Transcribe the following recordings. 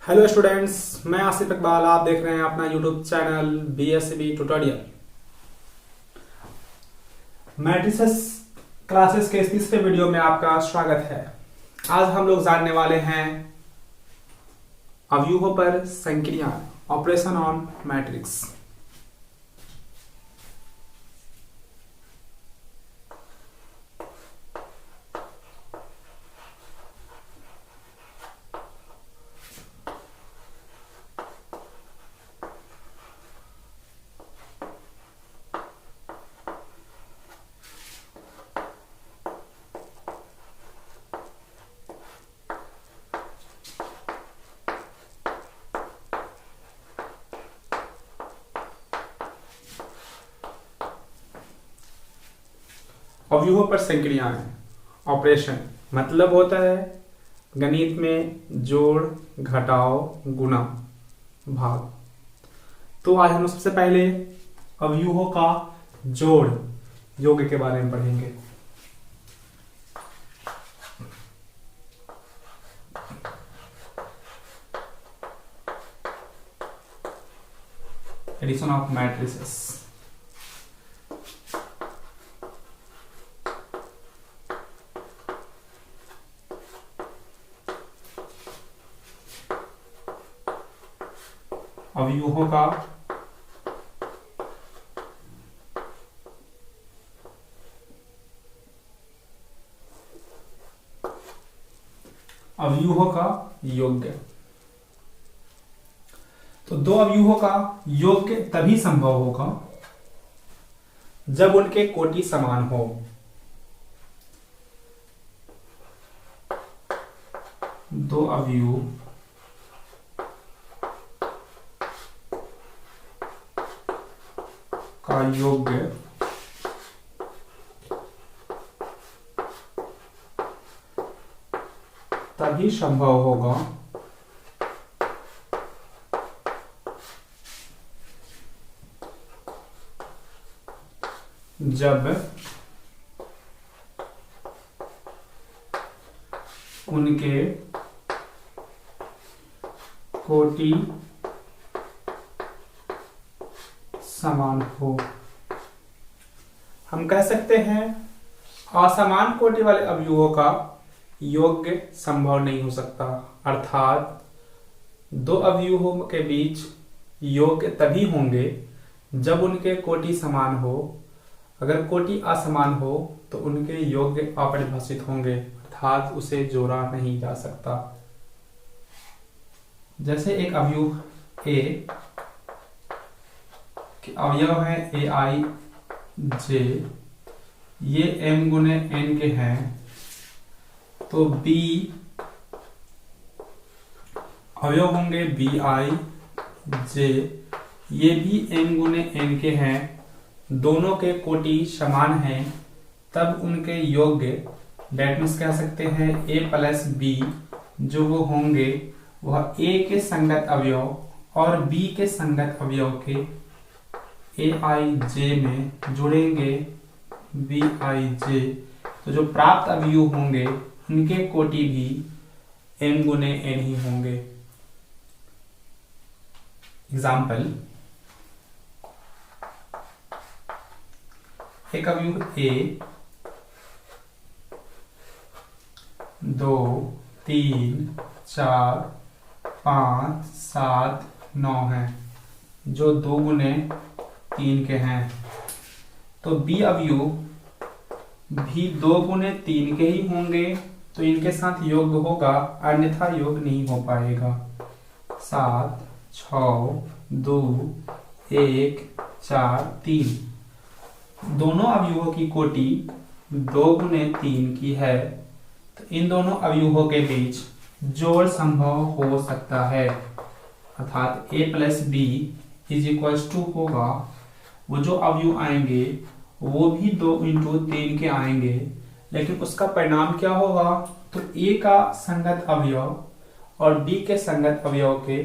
Hello students, मैं आसिफ इकबाल। आप देख रहे हैं अपना YouTube channel BSCB tutorial. Matrices classes के इस तीसरे वीडियो में आपका स्वागत है। आज हम लोग जानने वाले हैं अवयवों पर संक्रिया, ऑपरेशन ऑन मैट्रिक्स। अवयवों पर संक्रियाएं, ऑपरेशन मतलब होता है गणित में जोड़, घटाव, गुणा, भाग। तो आज हम सबसे पहले अवयवों का जोड़ योग के बारे में पढ़ेंगे। Addition of matrices. अवयवों का योग्य। तो दो अवयवों का योग्य तभी संभव होगा जब उनके कोटि समान हो। दो अवयव का योग्य तभी संभव होगा जब उनके कोटि समान हो। हम कह सकते हैं असमान कोटि वाले अवयवों का योग्य संभव नहीं हो सकता, अर्थात दो अवयवों के बीच योग्य तभी होंगे जब उनके कोटि समान हो। अगर कोटि असमान हो तो उनके योग्य अपरिभाषित होंगे, अर्थात उसे जोड़ा नहीं जा सकता। जैसे एक अवयव A के अवयव है AI J, ये M गुने N के हैं, तो B अवयव होंगे BI J, ये भी M गुने N के हैं, दोनों के कोटि समान हैं, तब उनके योग्य डेट मीन्स कह सकते हैं A प्लस B जो वो होंगे वह A के संगत अवयव और B के संगत अवयव के AIJ में जुड़ेंगे BIJ। तो जो प्राप्त अवयव होंगे उनके कोटि भी M गुने N ही होंगे। एग्जाम्पल, एक अवयव A 2 3 4 5 7 9 है, जो 2 गुने 3 के हैं। तो B अवयव भी 2 गुने 3 के ही होंगे, तो इनके साथ योग होगा, अन्यथा योग नहीं हो पाएगा। 7 6 2 1 4 3, दोनों अवयवों की कोटि 2 गुने 3 की है, तो इन दोनों अवयवों के बीच जोड़ संभव हो सकता है, अर्थात A plus B is equals to होगा, वो जो अवयव आएंगे वो भी 2 इंटू 3 के आएंगे, लेकिन उसका परिणाम क्या होगा, तो A का संगत अवयव और B के संगत अवयव के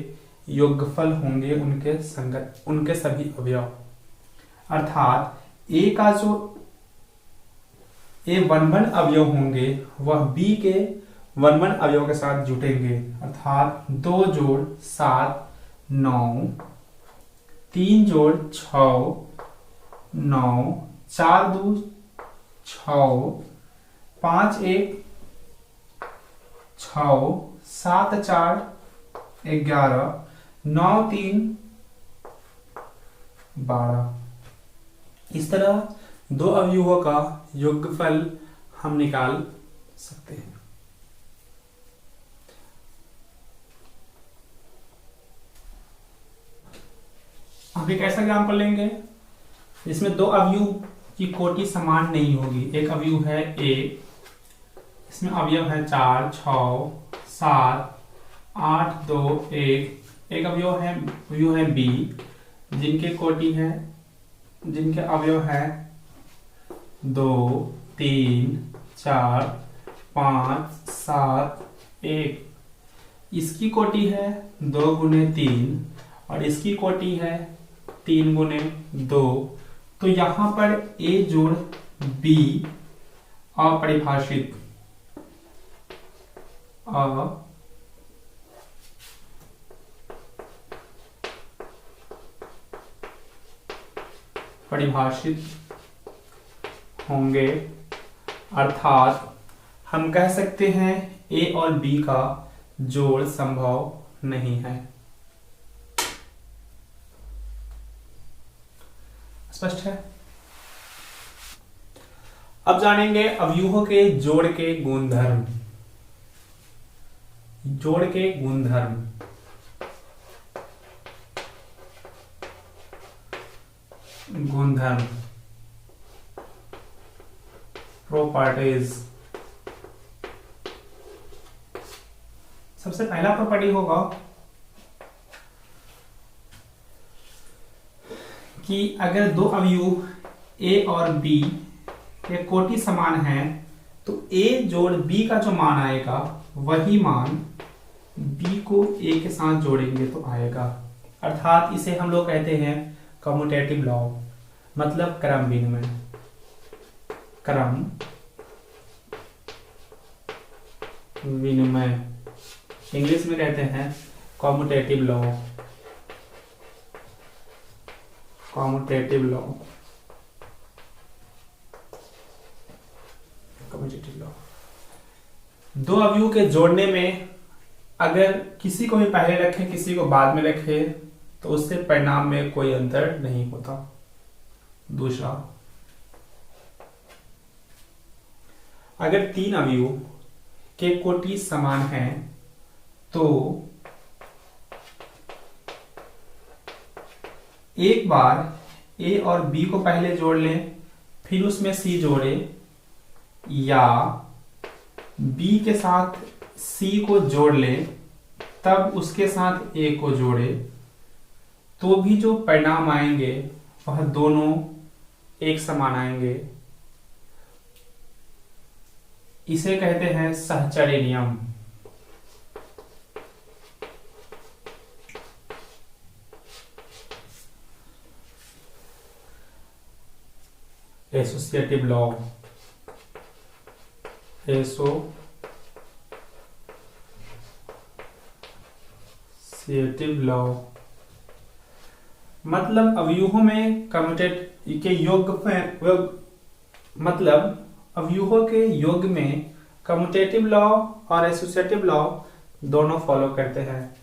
योगफल होंगे उनके सभी अवयव, अर्थात A का जो A11 अवयव होंगे वह B के 1 1 अवयव के साथ जुटेंगे, अर्थात 2 जोड़ 7 9, 3 जोड़ 6 9, 4 2 6, 5 1 6, 7 4 11, 9 3 12। इस तरह 2 अवयवों का योगफल हम निकाल सकते हैं। अब एक ऐसा एग्जाम्पल लेंगे जिसमें 2 अवयव की कोटि समान नहीं होगी। एक अवयव है ए, इसमें अवयव है 4 6 7 8 2 1। एक अवयव है बी, जिनके अवयव है 2 3 4 5 7 1। इसकी कोटि है 2 गुने 3 और इसकी कोटि है 3 गुने 2। तो यहां पर ए जोड़ बी अपरिभाषित होंगे, अर्थात हम कह सकते हैं ए और बी का जोड़ संभव नहीं है। स्पष्ट है? अब जानेंगे अवयवों के जोड़ के गुणधर्म। जोड़ के गुणधर्म। प्रॉपर्टीज। सबसे पहला प्रॉपर्टी होगा कि अगर 2 अवयव ए और बी के कोटि समान है तो ए जोड़ बी का जो मान आएगा वही मान बी को ए के साथ जोड़ेंगे तो आएगा। अर्थात इसे हम लोग कहते हैं कम्यूटेटिव लॉ, मतलब क्रम विनिमय। इंग्लिश में कहते हैं कम्यूटेटिव लॉ। दो अवयव के जोड़ने में अगर किसी को भी पहले रखें किसी को बाद में रखें तो उससे परिणाम में कोई अंतर नहीं होता। दूसरा, अगर 3 अवयव के कोटि समान हैं तो एक बार ए और बी को पहले जोड़ लें, फिर उसमें सी जोड़े, या बी के साथ सी को जोड़ लें तब उसके साथ ए को जोड़े, तो भी जो परिणाम आएंगे वह दोनों एक समान आएंगे। इसे कहते हैं सहचर्य नियम। Associative law. मतलब अवयवों में कम्यूटेट के योग मतलब अवयवों के योग में कम्यूटेटिव लॉ और एसोसिएटिव लॉ दोनों फॉलो करते हैं।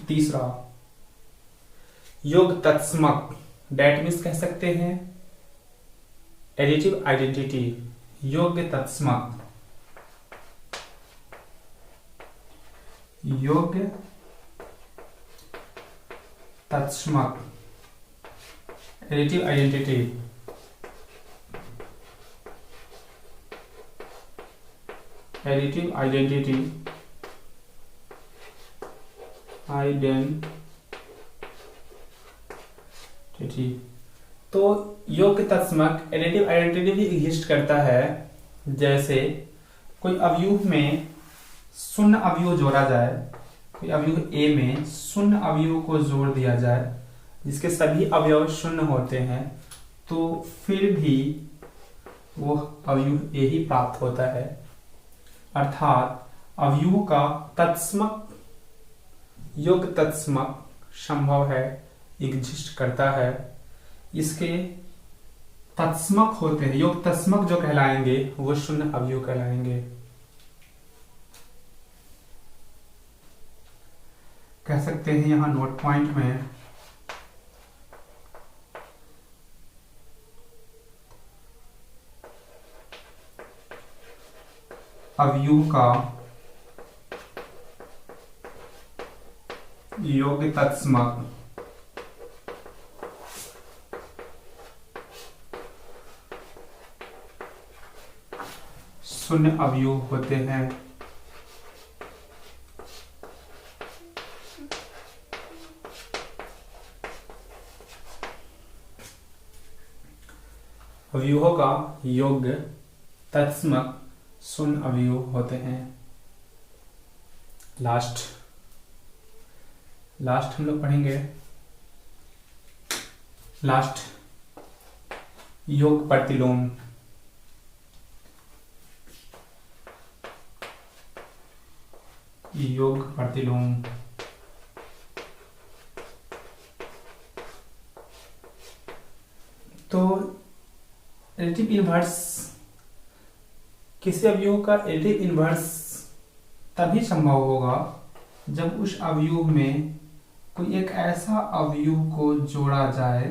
तीसरा, योग तत्समक, डेट मीन्स कह सकते हैं एडिटिव आइडेंटिटी। योग तत्समक, एडिटिव आइडेंटिटी। तो योग तत्समक एडिटिव आइडेंटिटी भी एग्जिस्ट करता है। जैसे कोई अवयव में शून्य अवयव जोड़ा जाए, कोई अवयव ए में शून्य अवयव को जोड़ दिया जाए जिसके सभी अवयव शून्य होते हैं, तो फिर भी वो अवयव ए ही प्राप्त होता है। अर्थात अवयवों का तत्समक योग तत्समक संभव है, एग्जिस्ट करता है। इसके तत्समक होते हैं, योग तत्समक जो कहलाएंगे वो शून्य अवयव कहलाएंगे। कह सकते हैं यहां नोट पॉइंट में अवयव का योग तत्समक शून्य अवयव होते हैं। अवयवों का योग तत्समक शून्य अवयव होते हैं। लास्ट हम लोग पढ़ेंगे योग प्रतिलोम। योग प्रतिलोम तो एडिटिव इनवर्स, किसी अवयव का एडिटिव इनवर्स तभी संभव होगा जब उस अवयव में कोई एक ऐसा अवयव को जोड़ा जाए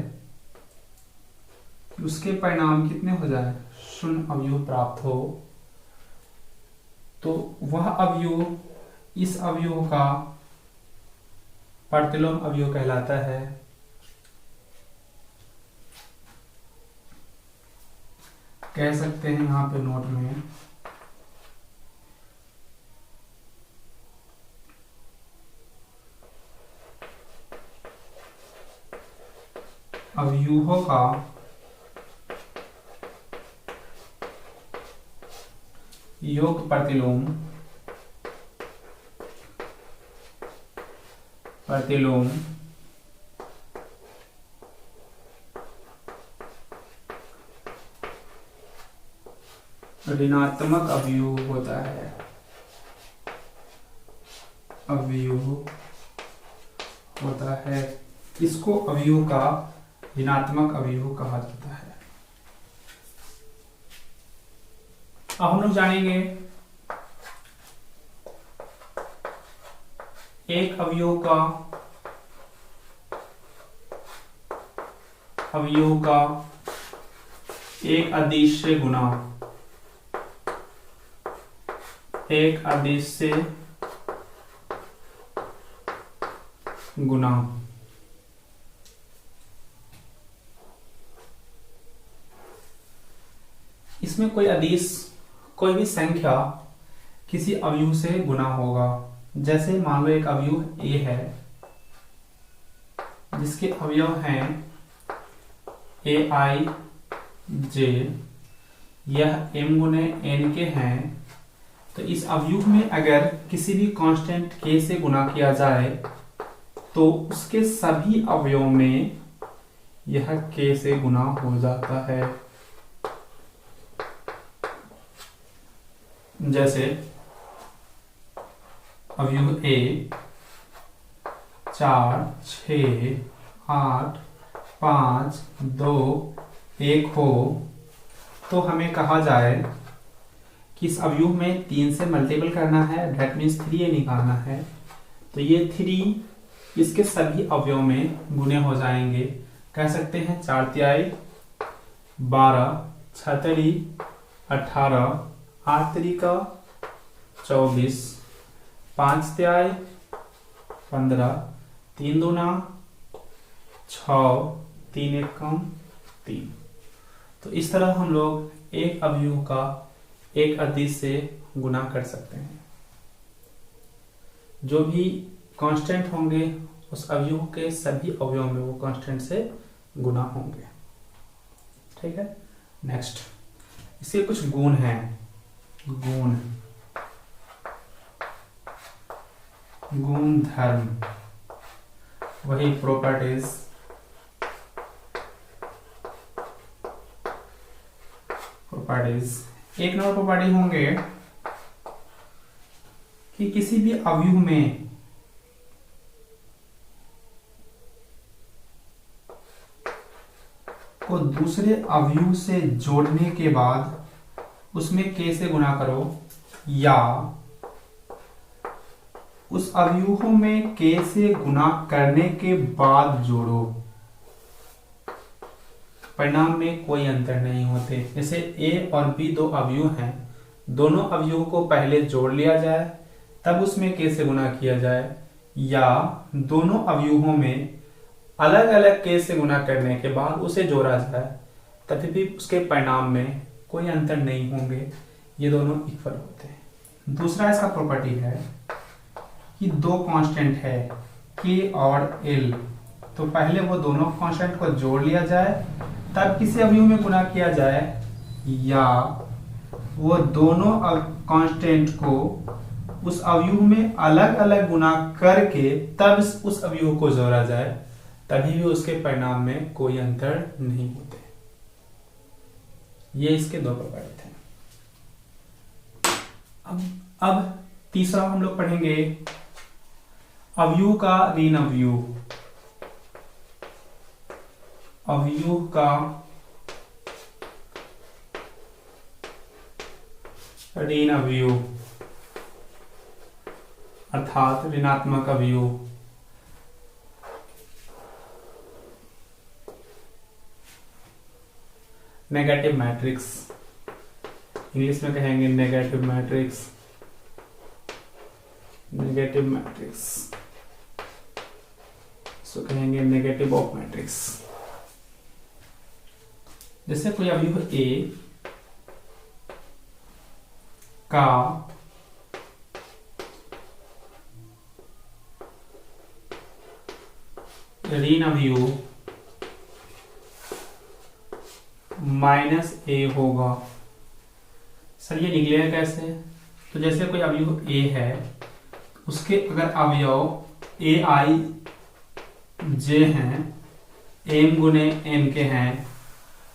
कि उसके परिणाम कितने हो जाए, शून्य अवयव प्राप्त हो। तो वह अवयव इस अवयव का प्रतिलोम अवयव कहलाता है। कह सकते हैं यहां पे नोट में अवयवों का योग प्रतिलोम ऋणात्मक अवयव होता है। इसको अवयव का ऋणात्मक अवयव कहा जाता है। अब हम लोग जानेंगे एक अवयव का एक अदिश से गुणा, एक अदिश से गुणा। इसमें कोई अदिश, कोई भी संख्या किसी अवयव से गुणा होगा। जैसे मान लो एक अवयव ए है जिसके अवयव हैं ए आई जे, यह m गुने n के हैं। तो इस अवयव में अगर किसी भी कांस्टेंट k से गुणा किया जाए तो उसके सभी अवयव में यह k से गुणा हो जाता है। जैसे अवयव a 4, 6, 8, 5, 2, 1 हो तो हमें कहा जाए कि इस अवयव में 3 से मल्टीपल करना है, दैट मीन्स 3a निकालना है। तो ये 3 इसके सभी अवयव में गुणे हो जाएंगे। कह सकते हैं 4 तिहाई 12, 6 तिहाई 18, 8 तिहाई 24, 5 तिहाई 15, 3 दूना 6, 3 एकम 3। तो इस तरह हम लोग एक अवयव का एक अदिश से गुणा कर सकते हैं। जो भी कांस्टेंट होंगे उस अवयव के सभी अवयव में वो कांस्टेंट से गुणा होंगे। ठीक है। नेक्स्ट, इसके कुछ गुण हैं। गुण धर्म, वही प्रॉपर्टीज। प्रॉपर्टीज, एक नंबर प्रॉपर्टी होंगे कि किसी भी अवयव में को दूसरे अवयव से जोड़ने के बाद उसमें k से गुणा करो, या उस अवयवों में k से गुणा करने के बाद जोड़ो, परिणाम में कोई अंतर नहीं होते। जैसे a और b दो अवयव हैं, दोनों अवयवों को पहले जोड़ लिया जाए तब उसमें k से गुणा किया जाए, या दोनों अवयवों में अलग अलग k से गुणा करने के बाद उसे जोड़ा जाए तभी भी उसके परिणाम में कोई अंतर नहीं होंगे, ये दोनों इक्वल होते हैं। दूसरा इसका प्रॉपर्टी है कि दो कांस्टेंट है k और l, तो पहले वो दोनों कांस्टेंट को जोड़ लिया जाए तब किसी अवयव में गुणा किया जाए, या वो दोनों कांस्टेंट को उस अवयव में अलग अलग गुणा करके तब उस अवयव को जोड़ा जाए, तभी भी उसके परिणाम में कोई अंतर नहीं होते। ये इसके दो प्रकार थे। अब तीसरा हम लोग पढ़ेंगे अवयव का ऋण अवयव, अवयव का ऋण अवयव अर्थात ऋणात्मक अवयव। नेगेटिव मैट्रिक्स, इंग्लिश में कहेंगे नेगेटिव मैट्रिक्स, नेगेटिव मैट्रिक्स, इसको कहेंगे नेगेटिव ऑफ मैट्रिक्स। जैसे कोई अवयव A का ऋण अवयव -a होगा। सर ये निकलेगा कैसे? तो जैसे कोई अवयव A है, उसके अगर अवयव ai j हैं, m गुने n के हैं,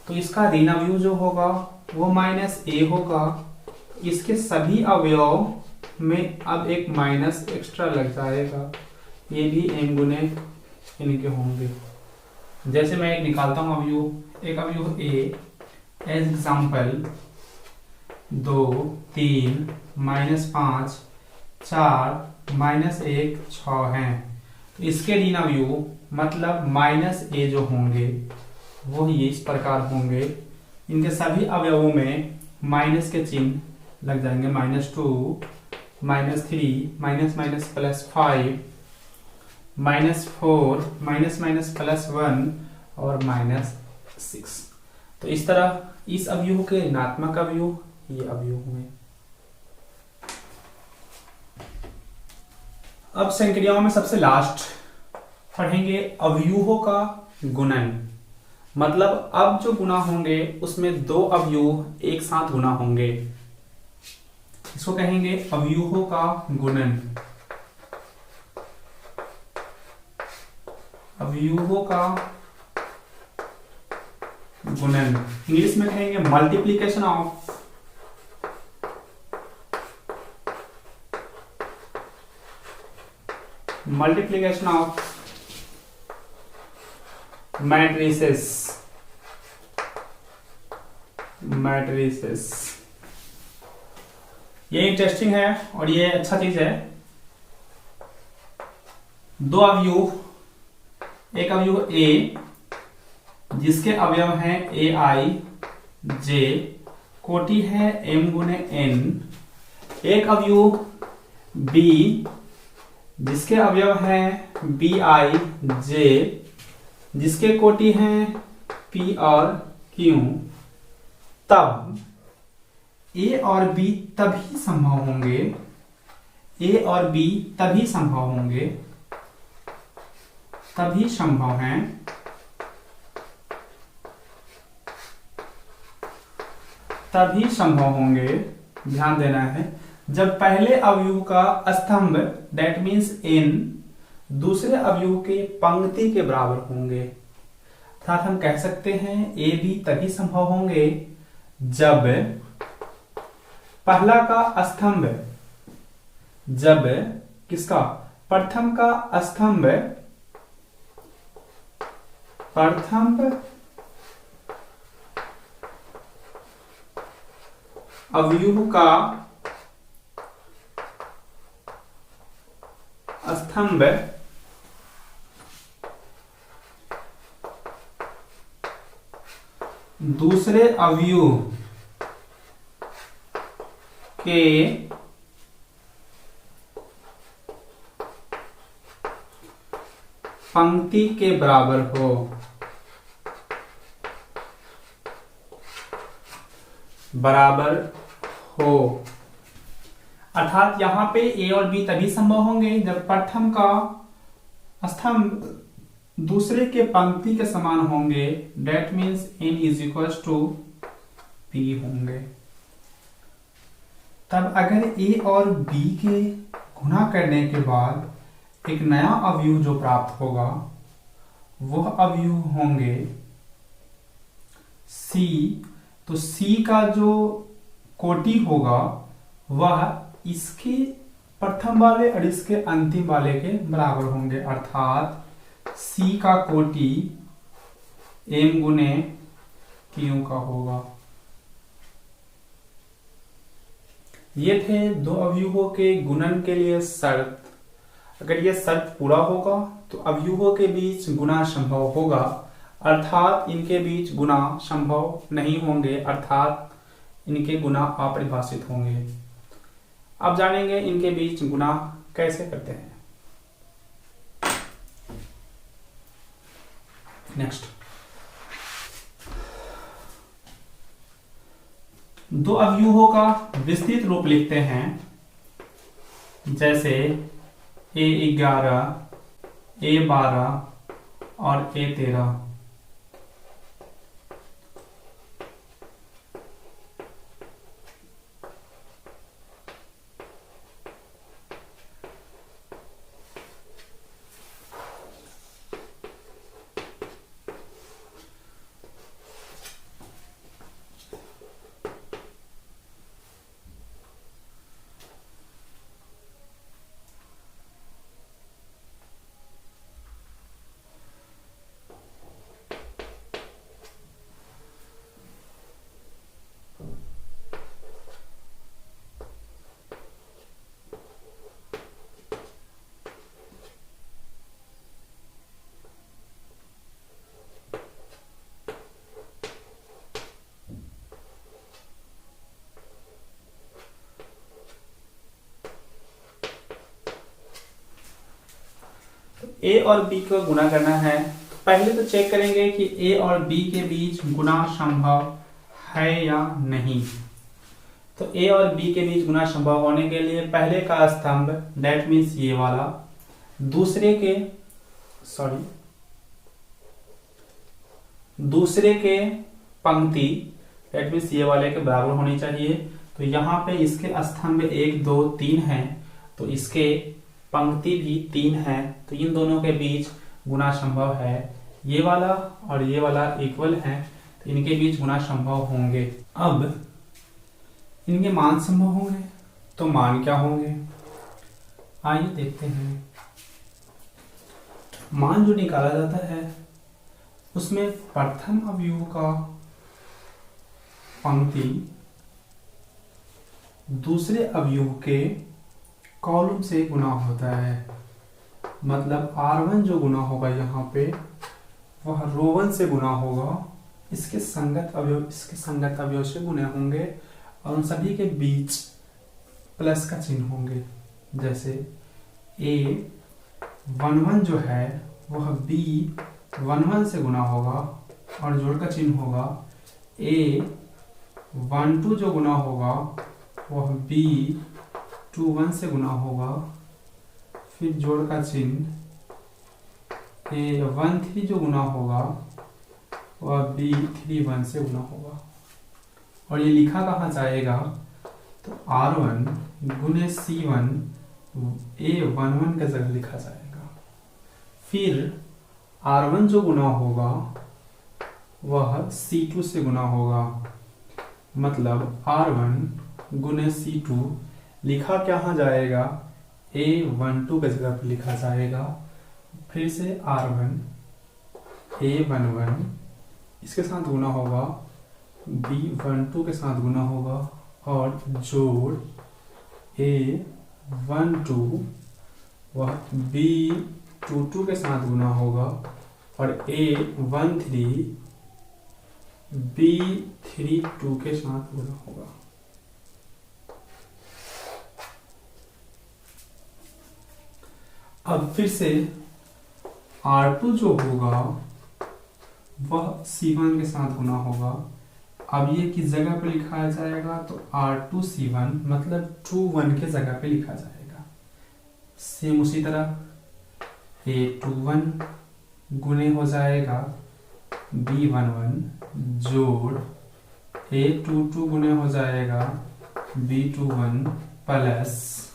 तो इसका ऋण अवयव जो होगा वो -a होगा। इसके सभी अवयव में अब एक माइनस एक्स्ट्रा लग जाएगा, ये भी m गुने n के होंगे। जैसे मैं एक निकालता हूं अवयव, एक अवयव A एज एग्जाम्पल 2 3 -5 4 -1 6 हैं, तो इसके ऋण अवयव मतलब -a जो होंगे वो ये इस प्रकार होंगे। इनके सभी अवयवों में माइनस के चिन्ह लग जाएंगे, -2 -3 +5 -4 +1 और -6। तो इस तरह इस अवयव के ऋणात्मक अवयव ये अवयव हुए। अब संक्रियाओं में सबसे लास्ट पढ़ेंगे अवयवों का गुणन, मतलब अब जो गुणा होंगे उसमें दो अवयव एक साथ गुणा होंगे, इसको कहेंगे अवयवों का गुणन। अवयवों का गुणन इंग्लिश में कहेंगे मल्टीप्लिकेशन ऑफ मैट्रिसेस। ये इंटरेस्टिंग है और ये अच्छा चीज है। दो अवयव, एक अवयव A जिसके अवयव हैं ai j, कोटि है m गुने n, एक अवयव B जिसके अवयव हैं bi j, जिसके कोटि हैं p और q, तब A और B तभी संभव होंगे, A और B तभी संभव होंगे, तभी संभव हैं तभी संभव होंगे, ध्यान देना है, जब पहले अवयव का स्तंभ दैट मीन्स n दूसरे अवयव के पंक्ति के बराबर होंगे। अर्थात हम कह सकते हैं A B तभी संभव होंगे जब पहला का स्तंभ, जब किसका, प्रथम का स्तंभ, प्रथम अवयव का स्तंभ दूसरे अवयव के पंक्ति के बराबर हो, बराबर हो। अर्थात यहां पे ए और बी तभी संभव होंगे जब प्रथम का स्तंभ दूसरे के पंक्ति के समान होंगे। That means n is equal to p होंगे। तब अगर a और b के गुणा करने के बाद एक नया अवयव जो प्राप्त होगा वह अवयव होंगे c। तो c का जो कोटि होगा वह इसके प्रथम वाले और इसके अंतिम वाले के बराबर होंगे। अर्थात C का कोटि m गुने Q का होगा। ये थे दो अवयवों के गुणन के लिए शर्त। अगर ये शर्त पूरा होगा तो अवयवों के बीच गुणा संभव होगा, अर्थात इनके बीच गुणा संभव नहीं होंगे, अर्थात इनके गुणा अपरिभाषित होंगे। अब जानेंगे इनके बीच गुणा कैसे करते हैं। नेक्स्ट, दो अवयवों का विस्तृत रूप लिखते हैं, जैसे A11, A12 और A13। ए और बी को गुणा करना है। पहले तो चेक करेंगे कि ए और बी के बीच गुणा संभव है या नहीं। तो ए और बी के बीच गुणा संभव होने के लिए पहले का स्तंभ, दैट मीन्स ये वाला, दूसरे के पंक्ति, दैट मीन्स ये वाले के बराबर होनी चाहिए। तो यहाँ पे इसके स्तंभ 1 2 3 हैं, तो इसके पंक्ति भी 3 है, तो इन दोनों के बीच गुणा संभव है। ये वाला और ये वाला इक्वल है, तो इनके बीच गुणा संभव होंगे। अब इनके मान संभव होंगे, तो मान क्या होंगे आइए देखते हैं। मान जो निकाला जाता है उसमें प्रथम अवयव का पंक्ति दूसरे अवयव के कॉलम से गुना होता है। मतलब R1 जो गुना होगा यहाँ पे वह रो1 से गुना होगा, इसके संगत अवयव से गुने होंगे और उन सभी के बीच प्लस का चिन्ह होंगे। जैसे A11 जो है वह B11 से गुना होगा और जोड़ का चिन्ह होगा। A12 जो गुना होगा वह B21 से गुना होगा, फिर जोड़ का चिन्ह। A13 जो गुना होगा वह B31 से गुना होगा। और ये लिखा कहाँ जाएगा, तो R1 गुने C1 A11 का जगह लिखा जाएगा। फिर R1 जो गुना होगा वह C2 से गुना होगा, मतलब R1 गुने C2 लिखा क्या जाएगा, A12 के जगह पे लिखा जाएगा। फिर से R1 A11 इसके साथ गुना होगा, B12 के साथ गुना होगा और जोड़ A12 वह B22 के साथ गुना होगा और A13 B32 के साथ गुना होगा। अब फिर से R2 जो होगा वह C1 के साथ गुना होगा। अब ये किस जगह पे लिखा जाएगा, तो R2 C1 मतलब 2 1 के जगह पे लिखा जाएगा। सेम उसी तरह A21 गुने हो जाएगा B11 जोड़ A22 गुने हो जाएगा B21 प्लस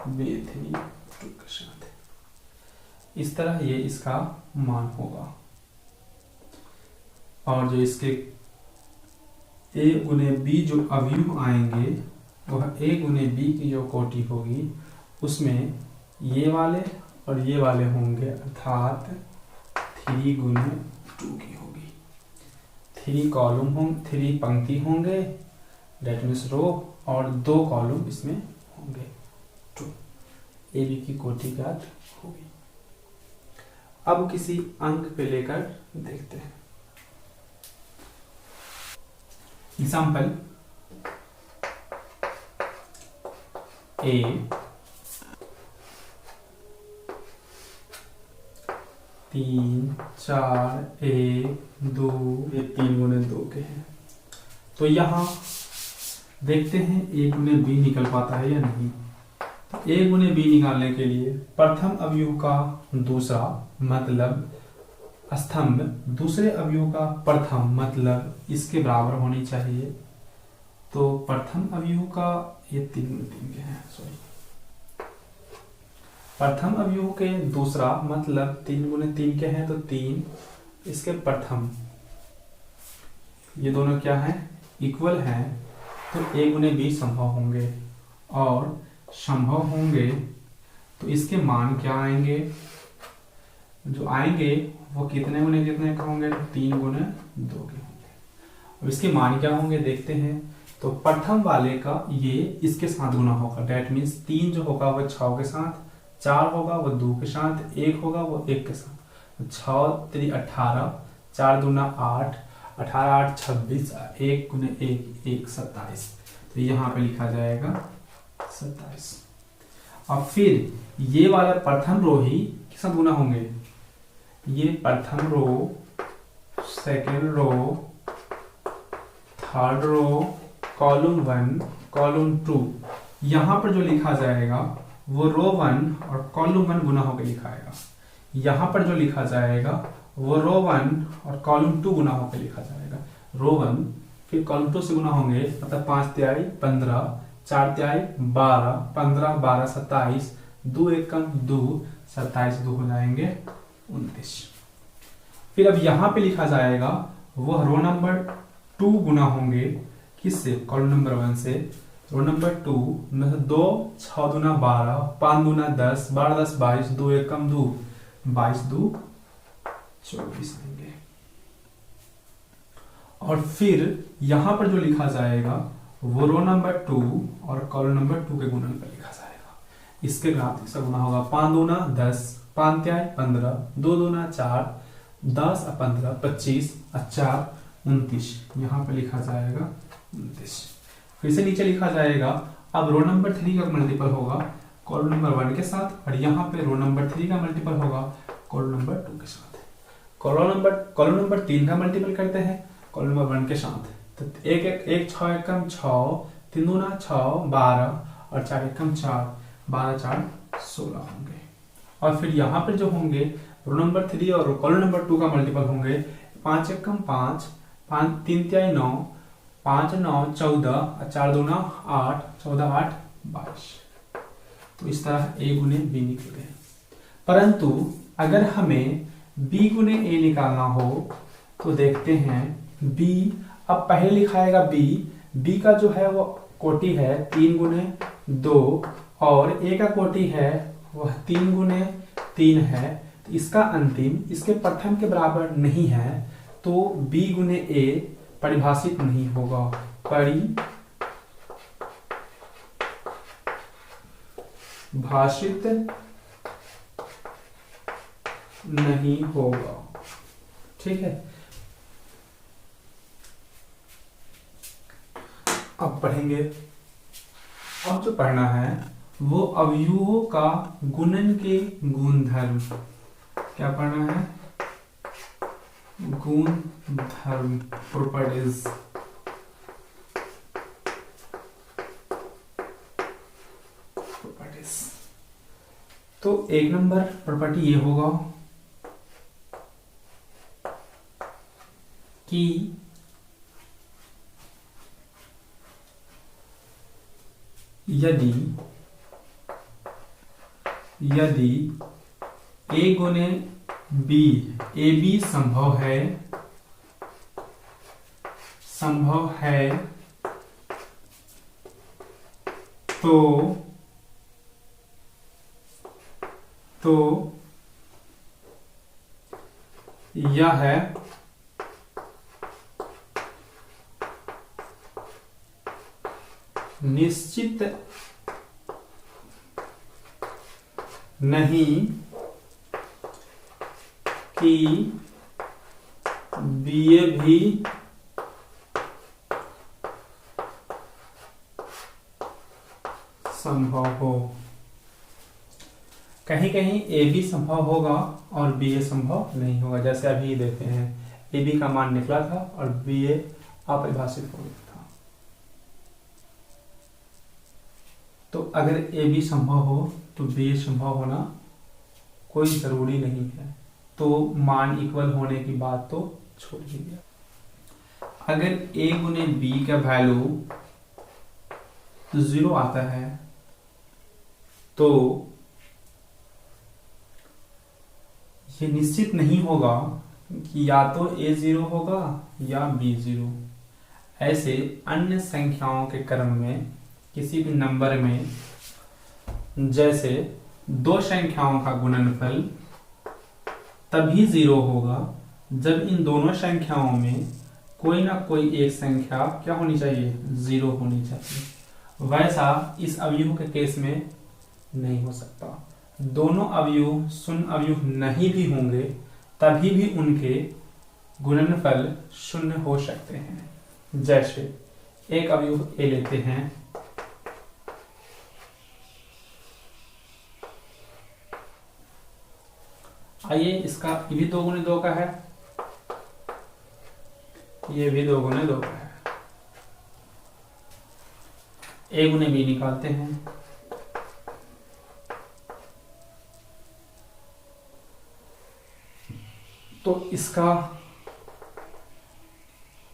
B32 के साथ। इस तरह ये इसका मान होगा। और जो इसके A गुने B जो अवयव आएंगे वह A गुने B की जो कोटि होगी उसमें ये वाले और ये वाले होंगे, अर्थात 3 गुने 2 की होगी। 3 कॉलम होंगे, 3 पंक्ति होंगे डेट मीन्स रो, और 2 कॉलम इसमें होंगे 2। ए बी की कोटि ज्ञात होगी। अब किसी अंक पे लेकर देखते हैं। एग्जाम्पल A 3 4 1 2, ये 3 गुने 2 के हैं। तो यहां देखते हैं A गुने B निकल पाता है या नहीं। तो A गुने B निकालने के लिए प्रथम अवयव का दूसरा मतलब स्तंभ दूसरे अवयव का प्रथम मतलब इसके बराबर होनी चाहिए। तो प्रथम अवयव का ये 3 के हैं, सॉरी, प्रथम अवयव के दूसरा मतलब 3 गुने 3 के हैं, तो 3 इसके प्रथम, ये दोनों क्या है, इक्वल हैं। तो A गुने B संभव होंगे, और संभव होंगे तो इसके मान क्या आएंगे, जो आएंगे वो कितने गुने कितने का होंगे, 3 गुने 2 के होंगे। अब इसके मान क्या होंगे देखते हैं। तो प्रथम वाले का ये इसके साथ गुना होगा, डेट मीन्स 3 जो होगा वो 6 के साथ, 4 होगा वो 2 के साथ, 1 होगा वो 1 के साथ। 6 3 18, 4 दूना 8, 18 8 26, 1 गुने 1 1 27। तो यहाँ पे लिखा जाएगा 27। अब फिर ये वाला प्रथम रो ही किस साथ गुना होंगे, ये प्रथम row, second row, third row, column 1 column 2, यहां पर जो लिखा जाएगा वो रो 1 और कॉलम 1 गुना होकर लिखा आएगा। यहां पर जो लिखा जाएगा वो रो 1 और कॉलम 2 गुना होकर लिखा जाएगा। रो 1 फिर कॉलम 2 से गुना होंगे, मतलब 5 तिहाई 15, 4 तिहाई 12, 15 12 27, 2 1 कम 2, 27 2 हो जाएंगे 29। फिर अब यहां पे लिखा जाएगा वह रो नंबर 2 गुना होंगे किससे, कॉलम नंबर 1 से। रो नंबर 2 में 2 6 दूना 12, 5 दूना 10, 12 10 22, 2 एकम 2, 22 2 24 आएंगे। और फिर यहां पर जो लिखा जाएगा वो रो नंबर 2 और कॉलम नंबर 2 के गुणन पर लिखा जाएगा। इसके ग्राफ से गुना होगा 5 दूना 10, 5 क्या है 15, 2 दूना 4, 10 और 15 25 और 4 29, यहाँ पे लिखा जाएगा 29। फिर से नीचे लिखा जाएगा, अब रो नंबर 3 का मल्टीपल होगा कॉलम नंबर 1 के साथ, और यहाँ पे रो नंबर 3 का मल्टीपल होगा कॉलम नंबर 2 के साथ। कॉलम नंबर 3 का मल्टीपल करते हैं कॉलम नंबर 1 के साथ, तो 1 6 एकम 6, 3 दूना 6 12 और 4 एकम 4, 12 4 16 होंगे। और फिर यहाँ पर जो होंगे रो नंबर 3 और कॉलम नंबर 2 का मल्टीपल होंगे 5 एकम 5, 3 तिहाई 9, 5 9 14 और 4 दूना 8, 14 8 22। तो इस तरह a गुने b निकले। परंतु अगर हमें b गुने a निकालना हो तो देखते हैं b, अब पहले लिखाएगा b का जो है वो कोटि है 3 गुने 2 और a का कोटि है वह 3 गुने 3 है, तो इसका अंतिम इसके प्रथम के बराबर नहीं है, तो b गुने a परिभाषित नहीं होगा, परिभाषित नहीं होगा। ठीक है, अब पढ़ेंगे। अब जो पढ़ना है वो अवयवों का गुणन के गुणधर्म। क्या पढ़ना है, गुणधर्म, प्रॉपर्टीज। तो 1 नंबर प्रॉपर्टी ये होगा कि यदि a गुने b, ए बी संभव है तो यह निश्चित नहीं कि बीए भी संभव हो। कहीं कहीं ए बी संभव होगा और बी ए संभव नहीं होगा, जैसे अभी देते हैं ए बी का मान निकला था और बी ए अपरिभाषित हो गया था। तो अगर ए बी संभव हो तो बी ए संभव होना कोई जरूरी नहीं है, तो मान इक्वल होने की बात तो छोड़ ही दिया। अगर ए गुने बी का वैल्यू 0 आता है तो ये निश्चित नहीं होगा कि या तो a 0 होगा या b 0। ऐसे अन्य संख्याओं के क्रम में किसी भी नंबर में जैसे 2 संख्याओं का गुणनफल तभी 0 होगा जब इन दोनों संख्याओं में कोई ना कोई एक संख्या क्या होनी चाहिए, 0 होनी चाहिए। वैसा इस अवयव के केस में नहीं हो सकता। दोनों अवयव शून्य अवयव नहीं भी होंगे तभी भी उनके गुणनफल शून्य हो सकते हैं। जैसे एक अवयव ए लेते हैं, आइए इसका ये भी 2 गुने 2 का है, ये भी 2 गुने 2 का है। ए गुने बी निकालते हैं, तो इसका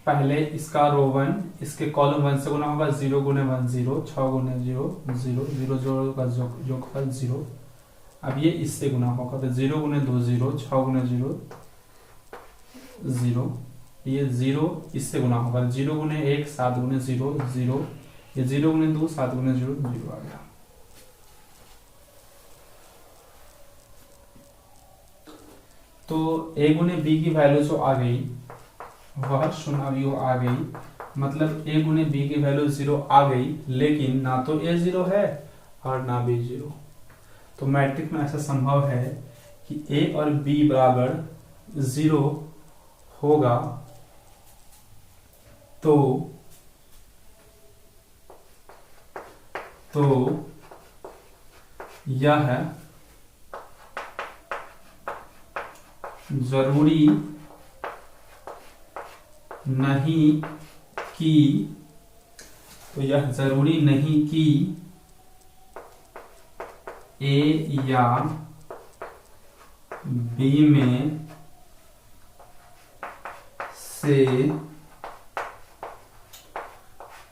पहले इसका रो 1 इसके कॉलम 1 से गुना होगा, 0 गुने 1 0, 6 गुने 0 0, 0 0 का जोगफल 0। अब ये इससे गुना होगा तो 0 गुने 2 0, 6 गुने 0 0, ये 0 इससे गुना होगा, 0 गुने 1 7 गुने 0 0, ये 0 गुने 2 7 गुने 0 0 आ गया। तो a गुने b की वैल्यू जो आ गई वह शून्य अवयव आ गई, मतलब a गुने b की वैल्यू 0 आ गई, लेकिन ना तो a 0 है और ना b 0। तो मैट्रिक्स में ऐसा संभव है कि a और b बराबर 0 होगा, तो यह जरूरी नहीं कि a या b में से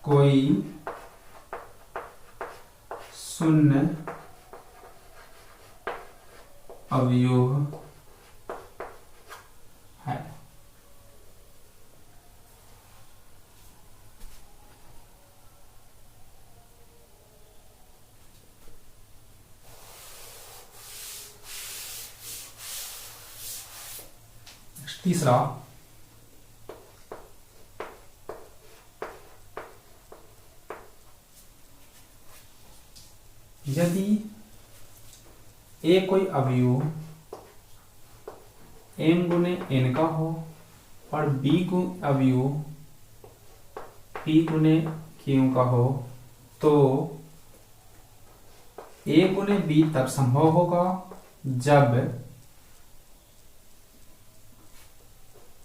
कोई शून्य अवयव है। तीसरा, यदि a कोई अवयव m गुने n का हो और b को अवयव p गुने q का हो, तो a गुने b तब संभव होगा जब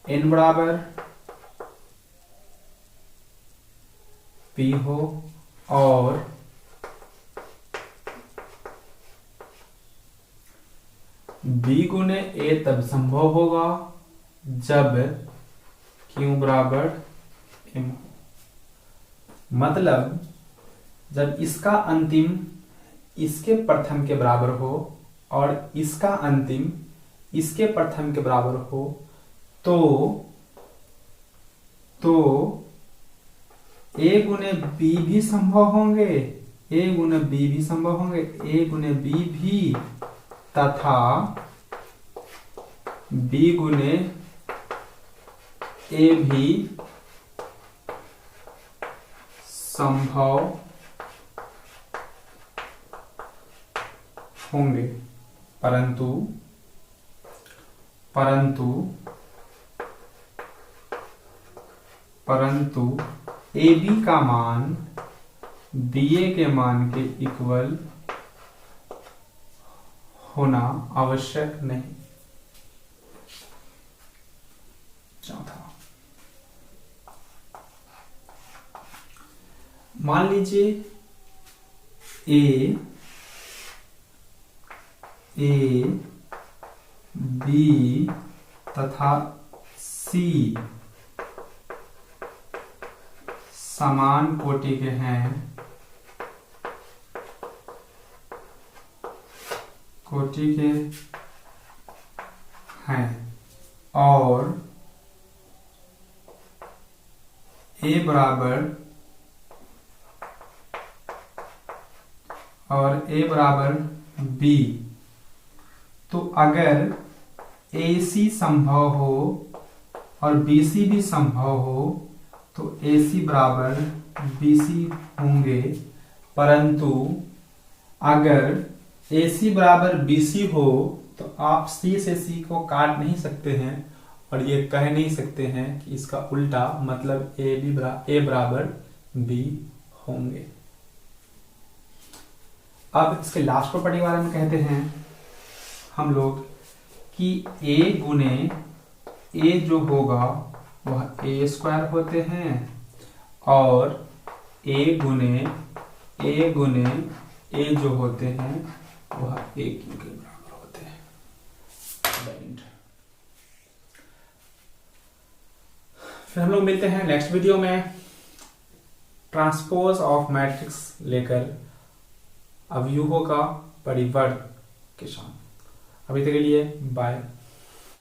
n बराबर p हो और b गुने a तब संभव होगा जब q बराबर m हो। मतलब जब इसका अंतिम इसके प्रथम के बराबर हो और इसका अंतिम इसके प्रथम के बराबर हो, तो a गुने b भी संभव होंगे, a गुने b भी संभव होंगे, a गुने b भी तथा b गुने a भी संभव होंगे, परंतु ab का मान ba के मान के इक्वल होना आवश्यक नहीं। चौथा, मान लीजिए a b तथा c समान कोटि के हैं, और a बराबर b, तो अगर AC संभव हो और BC भी संभव हो तो AC बराबर BC होंगे, परंतु अगर AC बराबर BC हो तो आप C से C को काट नहीं सकते हैं और ये कह नहीं सकते हैं कि इसका उल्टा, मतलब A बराबर B होंगे। अब इसके लास्ट प्रॉपर्टी के बारे में कहते हैं हम लोग कि a गुने a जो होगा वह a स्क्वायर होते हैं और a गुने a जो होते हैं वह a क्यू के बराबर होते हैं। फिर हम लोग मिलते हैं नेक्स्ट वीडियो में ट्रांसपोज ऑफ मैट्रिक्स लेकर अवयवों का परिवर्त के साथ। अभी तक के लिए बाय।